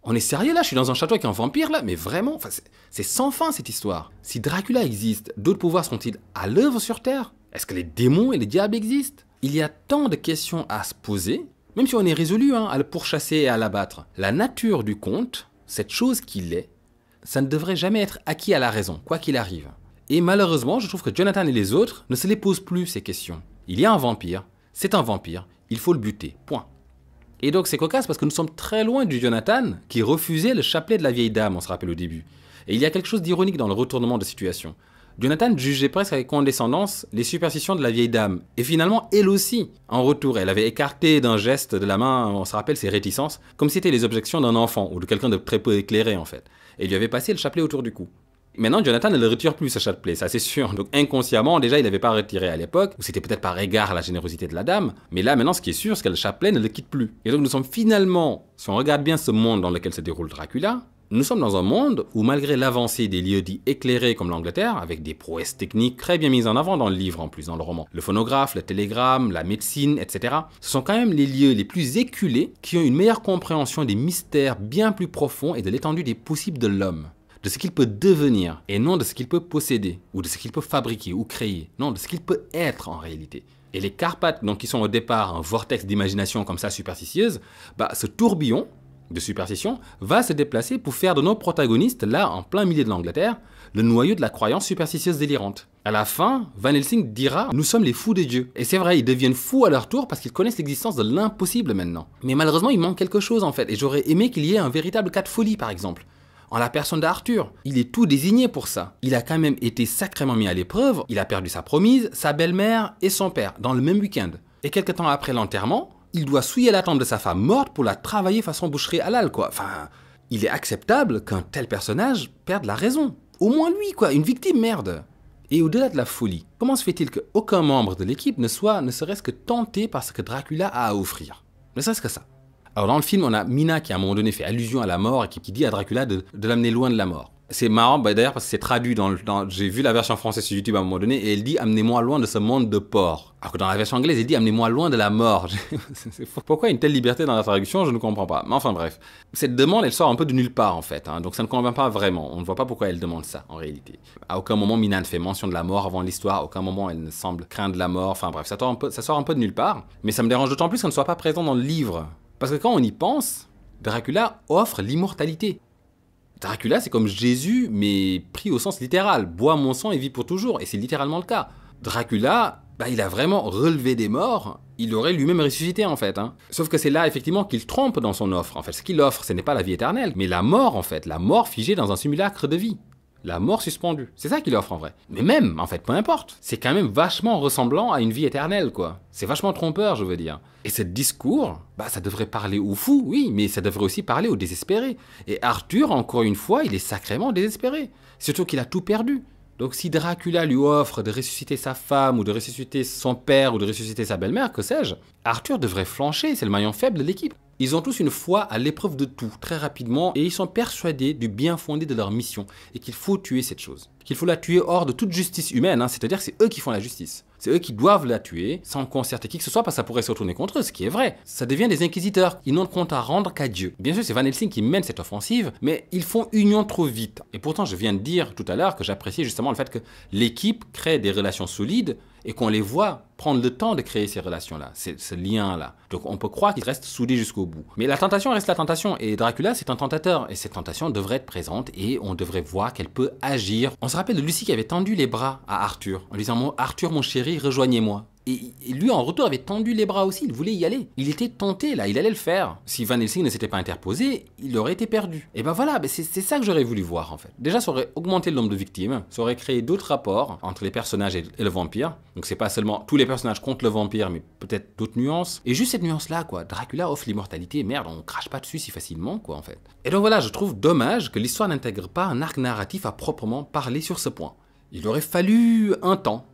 On est sérieux là? Je suis dans un château avec un vampire là? Mais vraiment? Enfin, c'est sans fin cette histoire. Si Dracula existe, d'autres pouvoirs sont-ils à l'œuvre sur Terre? Est-ce que les démons et les diables existent? Il y a tant de questions à se poser, même si on est résolu à le pourchasser et à l'abattre. La nature du conte, cette chose qu'il est, ça ne devrait jamais être acquis à la raison, quoi qu'il arrive. Et malheureusement, je trouve que Jonathan et les autres ne se les posent plus ces questions. Il y a un vampire, c'est un vampire, il faut le buter, point. Et donc c'est cocasse parce que nous sommes très loin du Jonathan qui refusait le chapelet de la vieille dame, on se rappelle au début. Et il y a quelque chose d'ironique dans le retournement de situation. Jonathan jugeait presque avec condescendance les superstitions de la vieille dame. Et finalement, elle aussi, en retour, elle avait écarté d'un geste de la main, on se rappelle ses réticences, comme si c'était les objections d'un enfant ou de quelqu'un de très peu éclairé en fait. Et lui avait passé le chapelet autour du cou. Maintenant, Jonathan ne le retire plus, ce chapelet, ça c'est sûr. Donc inconsciemment, déjà, il n'avait pas retiré à l'époque, ou c'était peut-être par égard à la générosité de la dame. Mais là, maintenant, ce qui est sûr, c'est que le chapelet ne le quitte plus. Et donc nous sommes finalement, si on regarde bien ce monde dans lequel se déroule Dracula, nous sommes dans un monde où, malgré l'avancée des lieux dits éclairés comme l'Angleterre, avec des prouesses techniques très bien mises en avant dans le livre en plus, dans le roman, le phonographe, le télégramme, la médecine, etc., ce sont quand même les lieux les plus éculés qui ont une meilleure compréhension des mystères bien plus profonds et de l'étendue des possibles de l'homme. De ce qu'il peut devenir, et non de ce qu'il peut posséder, ou de ce qu'il peut fabriquer ou créer, non, de ce qu'il peut être en réalité. Et les Carpates, donc, qui sont au départ un vortex d'imagination comme ça superstitieuse, ce tourbillon de superstition va se déplacer pour faire de nos protagonistes, là, en plein milieu de l'Angleterre, le noyau de la croyance superstitieuse délirante. À la fin, Van Helsing dira « Nous sommes les fous de Dieu ». Et c'est vrai, ils deviennent fous à leur tour parce qu'ils connaissent l'existence de l'impossible maintenant. Mais malheureusement, il manque quelque chose en fait, et j'aurais aimé qu'il y ait un véritable cas de folie par exemple. En la personne d'Arthur, il est tout désigné pour ça. Il a quand même été sacrément mis à l'épreuve, il a perdu sa promise, sa belle-mère et son père dans le même week-end. Et quelques temps après l'enterrement, il doit souiller la tombe de sa femme morte pour la travailler façon boucherie halal, quoi. Enfin, il est acceptable qu'un tel personnage perde la raison. Au moins lui, quoi, une victime, merde. Et au-delà de la folie, comment se fait-il qu'aucun membre de l'équipe ne soit ne serait-ce que tenté par ce que Dracula a à offrir? Ne serait-ce que ça. Alors dans le film, on a Mina qui à un moment donné fait allusion à la mort et qui dit à Dracula de l'amener loin de la mort. C'est marrant d'ailleurs parce que c'est traduit j'ai vu la version française sur YouTube à un moment donné et elle dit « Amenez-moi loin de ce monde de porc ». Alors que dans la version anglaise, elle dit « Amenez-moi loin de la mort ». Pourquoi une telle liberté dans la traduction? Je ne comprends pas. Mais enfin bref. Cette demande, elle sort un peu de nulle part en fait. Donc ça ne convainc pas vraiment. On ne voit pas pourquoi elle demande ça en réalité. À aucun moment Mina ne fait mention de la mort avant l'histoire. À aucun moment elle ne semble craindre la mort. Enfin bref, ça sort un peu de nulle part. Mais ça me dérange d'autant plus qu'elle ne soit pas présent dans le livre. Parce que quand on y pense, Dracula offre l'immortalité. Dracula, c'est comme Jésus, mais pris au sens littéral. Bois mon sang et vis pour toujours. Et c'est littéralement le cas. Dracula, il a vraiment relevé des morts. Il aurait lui-même ressuscité, en fait. Sauf que c'est là, effectivement, qu'il trompe dans son offre. En fait, ce qu'il offre, ce n'est pas la vie éternelle, mais la mort, en fait. La mort figée dans un simulacre de vie. La mort suspendue. C'est ça qu'il offre, en vrai. Mais même, en fait, peu importe. C'est quand même vachement ressemblant à une vie éternelle, quoi. C'est vachement trompeur, je veux dire. Et ce discours, ça devrait parler aux fous, oui, mais ça devrait aussi parler aux désespérés. Et Arthur, encore une fois, il est sacrément désespéré. Surtout qu'il a tout perdu. Donc si Dracula lui offre de ressusciter sa femme, ou de ressusciter son père, ou de ressusciter sa belle-mère, que sais-je, Arthur devrait flancher, c'est le maillon faible de l'équipe. Ils ont tous une foi à l'épreuve de tout, très rapidement, et ils sont persuadés du bien fondé de leur mission, et qu'il faut tuer cette chose. Qu'il faut la tuer hors de toute justice humaine, c'est-à-dire que c'est eux qui font la justice. C'est eux qui doivent la tuer, sans concerter qui que ce soit, parce que ça pourrait se retourner contre eux, ce qui est vrai. Ça devient des inquisiteurs, ils n'ont de compte à rendre qu'à Dieu. Bien sûr, c'est Van Helsing qui mène cette offensive, mais ils font union trop vite. Et pourtant, je viens de dire tout à l'heure que j'appréciais justement le fait que l'équipe crée des relations solides, et qu'on les voit prendre le temps de créer ces relations-là, ce lien-là. Donc on peut croire qu'ils restent soudés jusqu'au bout. Mais la tentation reste la tentation, et Dracula c'est un tentateur, et cette tentation devrait être présente, et on devrait voir qu'elle peut agir. On se rappelle de Lucie qui avait tendu les bras à Arthur, en lui disant « Arthur mon chéri, rejoignez-moi ». Et lui, en retour, avait tendu les bras aussi, il voulait y aller. Il était tenté, là, il allait le faire. Si Van Helsing ne s'était pas interposé, il aurait été perdu. Et voilà, c'est ça que j'aurais voulu voir, en fait. Déjà, ça aurait augmenté le nombre de victimes, ça aurait créé d'autres rapports entre les personnages et le vampire. Donc c'est pas seulement tous les personnages contre le vampire, mais peut-être d'autres nuances. Et juste cette nuance-là, quoi. Dracula offre l'immortalité, merde, on crache pas dessus si facilement, quoi, en fait. Et donc voilà, je trouve dommage que l'histoire n'intègre pas un arc narratif à proprement parler sur ce point. Il aurait fallu un temps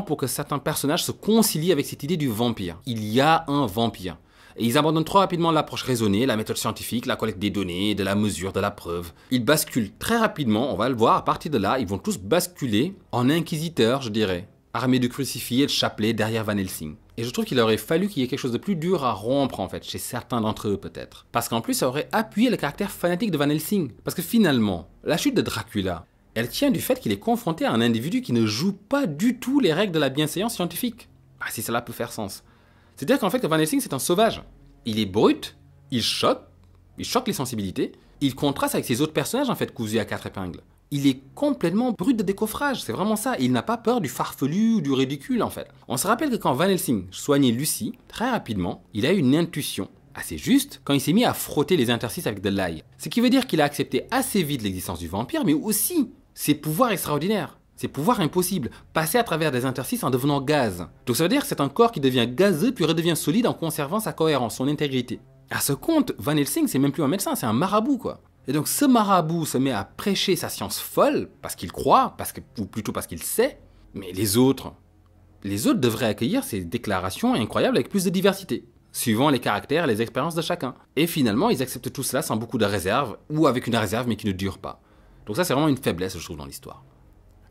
pour que certains personnages se concilient avec cette idée du vampire. Il y a un vampire. Et ils abandonnent trop rapidement l'approche raisonnée, la méthode scientifique, la collecte des données, de la mesure, de la preuve. Ils basculent très rapidement, on va le voir, à partir de là, ils vont tous basculer en inquisiteurs, je dirais, armés de crucifix et de chapelets derrière Van Helsing. Et je trouve qu'il aurait fallu qu'il y ait quelque chose de plus dur à rompre, en fait, chez certains d'entre eux, peut-être. Parce qu'en plus, ça aurait appuyé le caractère fanatique de Van Helsing. Parce que finalement, la chute de Dracula, elle tient du fait qu'il est confronté à un individu qui ne joue pas du tout les règles de la bienséance scientifique. Si cela peut faire sens. C'est-à-dire qu'en fait, Van Helsing, c'est un sauvage. Il est brut, il choque les sensibilités, il contraste avec ses autres personnages, en fait, cousus à 4 épingles. Il est complètement brut de décoffrage, c'est vraiment ça. Il n'a pas peur du farfelu ou du ridicule, en fait. On se rappelle que quand Van Helsing soignait Lucie, très rapidement, il a eu une intuition assez juste quand il s'est mis à frotter les interstices avec de l'ail. Ce qui veut dire qu'il a accepté assez vite l'existence du vampire, mais aussi ses pouvoirs extraordinaires. C'est pouvoir impossible, passer à travers des interstices en devenant gaz. Donc ça veut dire que c'est un corps qui devient gazeux puis redevient solide en conservant sa cohérence, son intégrité. À ce compte, Van Helsing, c'est même plus un médecin, c'est un marabout, quoi. Et donc ce marabout se met à prêcher sa science folle, parce qu'il croit, ou plutôt parce qu'il sait, mais les autres devraient accueillir ces déclarations incroyables avec plus de diversité, suivant les caractères et les expériences de chacun. Et finalement, ils acceptent tout cela sans beaucoup de réserve, ou avec une réserve mais qui ne dure pas. Donc ça, c'est vraiment une faiblesse, je trouve, dans l'histoire.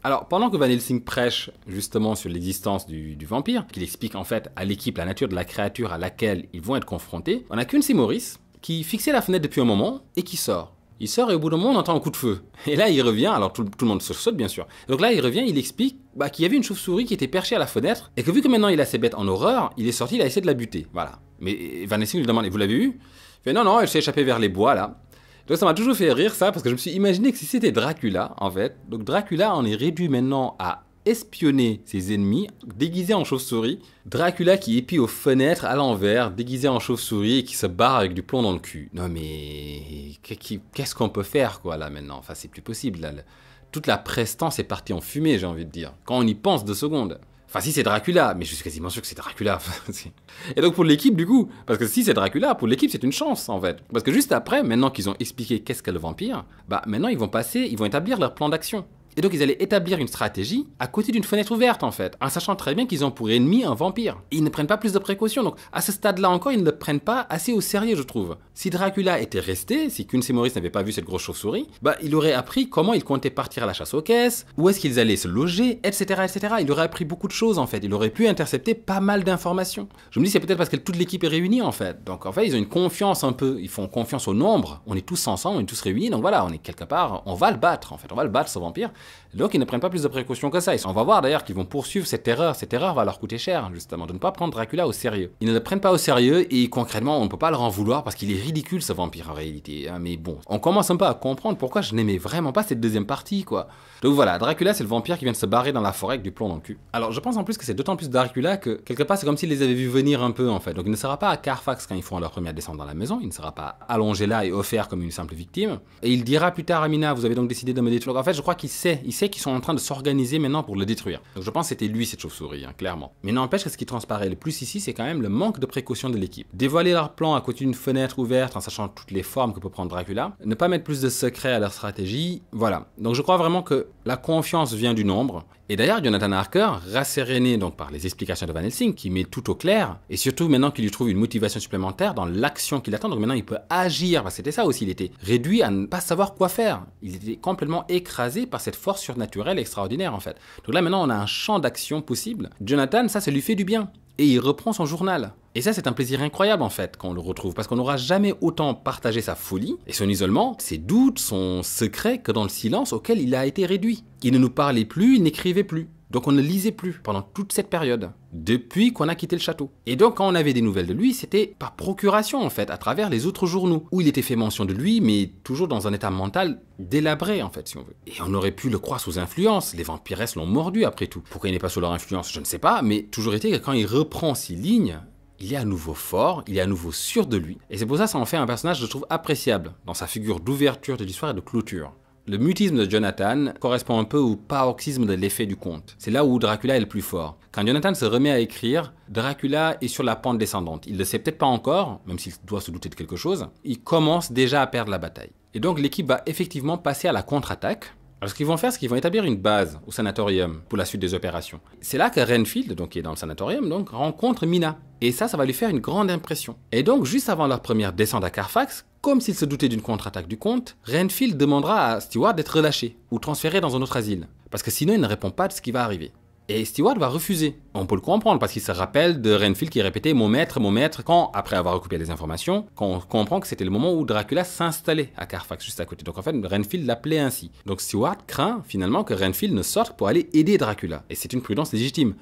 Alors, pendant que Van Helsing prêche justement sur l'existence du vampire, qu'il explique en fait à l'équipe la nature de la créature à laquelle ils vont être confrontés, on a Quincy Morris qui fixait la fenêtre depuis un moment et qui sort. Il sort et au bout d'un moment, on entend un coup de feu. Et là, il revient, alors tout le monde se saute bien sûr. Donc là, il revient, il explique qu'il y avait une chauve-souris qui était perchée à la fenêtre et que vu que maintenant il a ses bêtes en horreur, il est sorti, il a essayé de la buter. Voilà. Mais Van Helsing lui demande, et vous l'avez vu ? Il fait non, elle s'est échappée vers les bois là. Donc ça m'a toujours fait rire ça, parce que je me suis imaginé que si c'était Dracula, en fait, donc Dracula en est réduit maintenant à espionner ses ennemis, déguisé en chauve-souris. Dracula qui épie aux fenêtres à l'envers, déguisé en chauve-souris et qui se barre avec du plomb dans le cul. Non mais, qu'est-ce qu'on peut faire quoi là maintenant ? Enfin c'est plus possible là. Toute la prestance est partie en fumée, j'ai envie de dire, quand on y pense 2 secondes. Enfin, si c'est Dracula, mais je suis quasiment sûr que c'est Dracula. Et donc pour l'équipe, du coup, parce que si c'est Dracula, pour l'équipe, c'est une chance, en fait. Parce que juste après, maintenant qu'ils ont expliqué qu'est-ce qu'est le vampire, maintenant ils vont établir leur plan d'action. Et donc ils allaient établir une stratégie à côté d'une fenêtre ouverte en fait, en sachant très bien qu'ils ont pour ennemi un vampire. Et ils ne prennent pas plus de précautions, donc à ce stade-là encore, ils ne le prennent pas assez au sérieux je trouve. Si Dracula était resté, si Quincy Morris n'avait pas vu cette grosse chauve-souris, il aurait appris comment ils comptaient partir à la chasse aux caisses, où est-ce qu'ils allaient se loger, etc., etc. Il aurait appris beaucoup de choses en fait, il aurait pu intercepter pas mal d'informations. Je me dis c'est peut-être parce que toute l'équipe est réunie en fait, donc en fait ils ont une confiance un peu, ils font confiance au nombre, on est tous ensemble, on est tous réunis, donc voilà, on est quelque part, on va le battre en fait, on va le battre ce vampire. Donc ils ne prennent pas plus de précautions que ça. On va voir d'ailleurs qu'ils vont poursuivre cette erreur. Cette erreur va leur coûter cher, justement, de ne pas prendre Dracula au sérieux. Ils ne le prennent pas au sérieux et concrètement, on ne peut pas leur en vouloir parce qu'il est ridicule ce vampire en réalité. Mais bon, on commence un peu à comprendre pourquoi je n'aimais vraiment pas cette deuxième partie, quoi. Donc voilà, Dracula c'est le vampire qui vient de se barrer dans la forêt avec du plomb dans le cul. Alors je pense en plus que c'est d'autant plus Dracula que quelque part c'est comme s'ils les avaient vus venir un peu en fait. Donc il ne sera pas à Carfax quand ils font leur première descente dans la maison, il ne sera pas allongé là et offert comme une simple victime. Et il dira plus tard à Mina, vous avez donc décidé de me détruire. Donc en fait je crois qu'il sait qu'ils sont en train de s'organiser maintenant pour le détruire. Donc je pense que c'était lui cette chauve-souris, clairement. Mais n'empêche que ce qui transparaît le plus ici c'est quand même le manque de précaution de l'équipe. Dévoiler leur plan à côté d'une fenêtre ouverte en sachant toutes les formes que peut prendre Dracula, ne pas mettre plus de secrets à leur stratégie, voilà. Donc je crois vraiment que la confiance vient du nombre. Et d'ailleurs, Jonathan Harker, rasséréné donc par les explications de Van Helsing, qui met tout au clair, et surtout maintenant qu'il lui trouve une motivation supplémentaire dans l'action qu'il attend, donc maintenant il peut agir, parce que c'était ça aussi, il était réduit à ne pas savoir quoi faire. Il était complètement écrasé par cette force surnaturelle extraordinaire en fait. Donc là maintenant on a un champ d'action possible. Jonathan, ça lui fait du bien. Et il reprend son journal. Et ça, c'est un plaisir incroyable en fait quand on le retrouve, parce qu'on n'aura jamais autant partagé sa folie et son isolement, ses doutes, son secret que dans le silence auquel il a été réduit. Il ne nous parlait plus, il n'écrivait plus. Donc on ne lisait plus pendant toute cette période, depuis qu'on a quitté le château. Et donc quand on avait des nouvelles de lui, c'était par procuration en fait, à travers les autres journaux, où il était fait mention de lui, mais toujours dans un état mental délabré en fait, si on veut. Et on aurait pu le croire sous influence, les vampiresses l'ont mordu après tout. Pourquoi il n'est pas sous leur influence, je ne sais pas, mais toujours été que quand il reprend ces lignes, il est à nouveau fort, il est à nouveau sûr de lui. Et c'est pour ça que ça en fait un personnage, je trouve, appréciable, dans sa figure d'ouverture de l'histoire et de clôture. Le mutisme de Jonathan correspond un peu au paroxysme de l'effet du conte. C'est là où Dracula est le plus fort. Quand Jonathan se remet à écrire, Dracula est sur la pente descendante. Il ne le sait peut-être pas encore, même s'il doit se douter de quelque chose. Il commence déjà à perdre la bataille. Et donc l'équipe va effectivement passer à la contre-attaque. Alors ce qu'ils vont faire, c'est qu'ils vont établir une base au sanatorium pour la suite des opérations. C'est là que Renfield, donc qui est dans le sanatorium, donc rencontre Mina. Et ça va lui faire une grande impression. Et donc juste avant leur première descente à Carfax, comme s'il se doutait d'une contre-attaque du comte, Renfield demandera à Stewart d'être relâché ou transféré dans un autre asile. Parce que sinon il ne répond pas de ce qui va arriver. Et Stewart va refuser. On peut le comprendre parce qu'il se rappelle de Renfield qui répétait mon maître, quand, après avoir recoupé les informations, quand on comprend que c'était le moment où Dracula s'installait à Carfax, juste à côté. Donc en fait, Renfield l'appelait ainsi. Donc Stewart craint finalement que Renfield ne sorte pour aller aider Dracula. Et c'est une prudence légitime.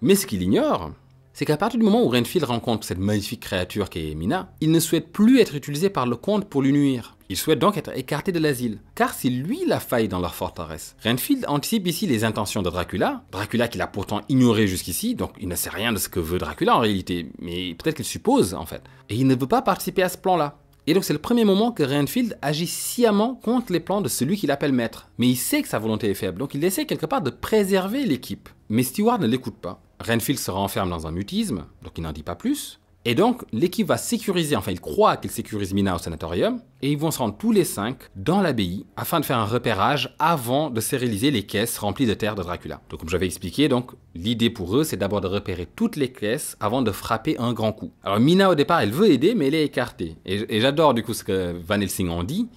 Mais ce qu'il ignore, c'est qu'à partir du moment où Renfield rencontre cette magnifique créature qui est Mina, il ne souhaite plus être utilisé par le comte pour lui nuire. Il souhaite donc être écarté de l'asile, car c'est lui la faille dans leur forteresse. Renfield anticipe ici les intentions de Dracula qu'il a pourtant ignoré jusqu'ici, donc il ne sait rien de ce que veut Dracula en réalité, mais peut-être qu'il suppose en fait. Et il ne veut pas participer à ce plan-là. Et donc c'est le premier moment que Renfield agit sciemment contre les plans de celui qu'il appelle maître. Mais il sait que sa volonté est faible, donc il essaie quelque part de préserver l'équipe. Mais Stewart ne l'écoute pas. Renfield se renferme dans un mutisme, donc il n'en dit pas plus. Et donc, l'équipe va sécuriser, enfin il croit qu'il sécurise Mina au sanatorium, et ils vont se rendre tous les 5 dans l'abbaye afin de faire un repérage avant de stériliser les caisses remplies de terre de Dracula. Donc comme j'avais expliqué, donc l'idée pour eux, c'est d'abord de repérer toutes les caisses avant de frapper un grand coup. Alors Mina au départ, elle veut aider, mais elle est écartée. Et j'adore du coup ce que Van Helsing en dit.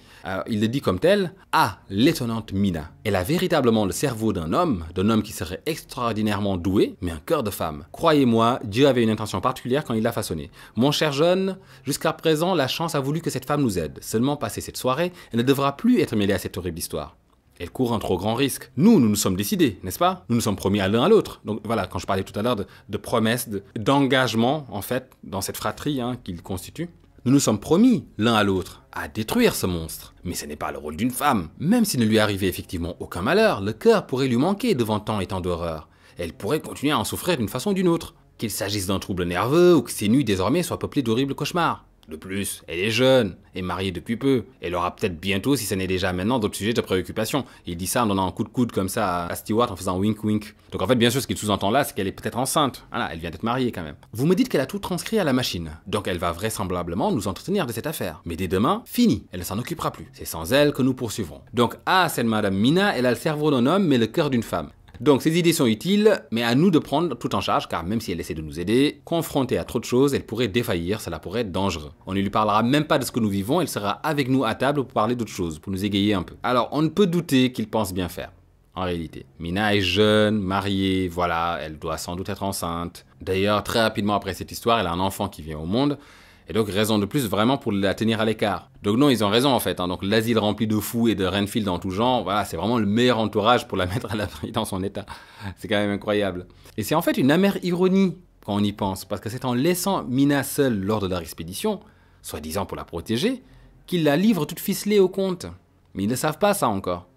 Il le dit comme tel: ah, l'étonnante Mina. Elle a véritablement le cerveau d'un homme qui serait extraordinairement doué, mais un cœur de femme. Croyez-moi, Dieu avait une intention particulière quand il l'a façonné. Mon cher jeune, jusqu'à présent, la chance a voulu que cette femme nous aide. Seulement passé cette soirée, elle ne devra plus être mêlée à cette horrible histoire. Elle court un trop grand risque. Nous nous sommes décidés, n'est-ce pas? Nous nous sommes promis à l'un à l'autre. Donc voilà, quand je parlais tout à l'heure de promesses, d'engagement, en fait, dans cette fratrie qu'il constitue. Nous nous sommes promis, l'un à l'autre, à détruire ce monstre. Mais ce n'est pas le rôle d'une femme. Même s'il ne lui arrivait effectivement aucun malheur, le cœur pourrait lui manquer devant tant et tant d'horreurs. Elle pourrait continuer à en souffrir d'une façon ou d'une autre. Qu'il s'agisse d'un trouble nerveux ou que ses nuits désormais soient peuplées d'horribles cauchemars. De plus, elle est jeune, et mariée depuis peu. Elle aura peut-être bientôt, si ce n'est déjà maintenant, d'autres sujets de préoccupation. Il dit ça en donnant un coup de coude comme ça à Stewart en faisant wink wink. Donc en fait, bien sûr, ce qu'il sous-entend là, c'est qu'elle est peut-être enceinte. Voilà, elle vient d'être mariée quand même. Vous me dites qu'elle a tout transcrit à la machine. Donc elle va vraisemblablement nous entretenir de cette affaire. Mais dès demain, fini, elle ne s'en occupera plus. C'est sans elle que nous poursuivrons. Donc cette Madame Mina, elle a le cerveau d'un homme mais le cœur d'une femme. Donc ces idées sont utiles, mais à nous de prendre tout en charge, car même si elle essaie de nous aider, confrontée à trop de choses, elle pourrait défaillir, cela pourrait être dangereux. On ne lui parlera même pas de ce que nous vivons, elle sera avec nous à table pour parler d'autres choses, pour nous égayer un peu. Alors on ne peut douter qu'il pense bien faire, en réalité. Mina est jeune, mariée, voilà, elle doit sans doute être enceinte. D'ailleurs, très rapidement après cette histoire, elle a un enfant qui vient au monde, et donc raison de plus vraiment pour la tenir à l'écart. Donc non, ils ont raison en fait. Donc l'asile rempli de fous et de Renfield en tout genre, voilà, c'est vraiment le meilleur entourage pour la mettre à l'abri dans son état. C'est quand même incroyable. Et c'est en fait une amère ironie quand on y pense, parce que c'est en laissant Mina seule lors de leur expédition, soi-disant pour la protéger, qu'ils la livrent toute ficelée au comte. Mais ils ne savent pas ça encore.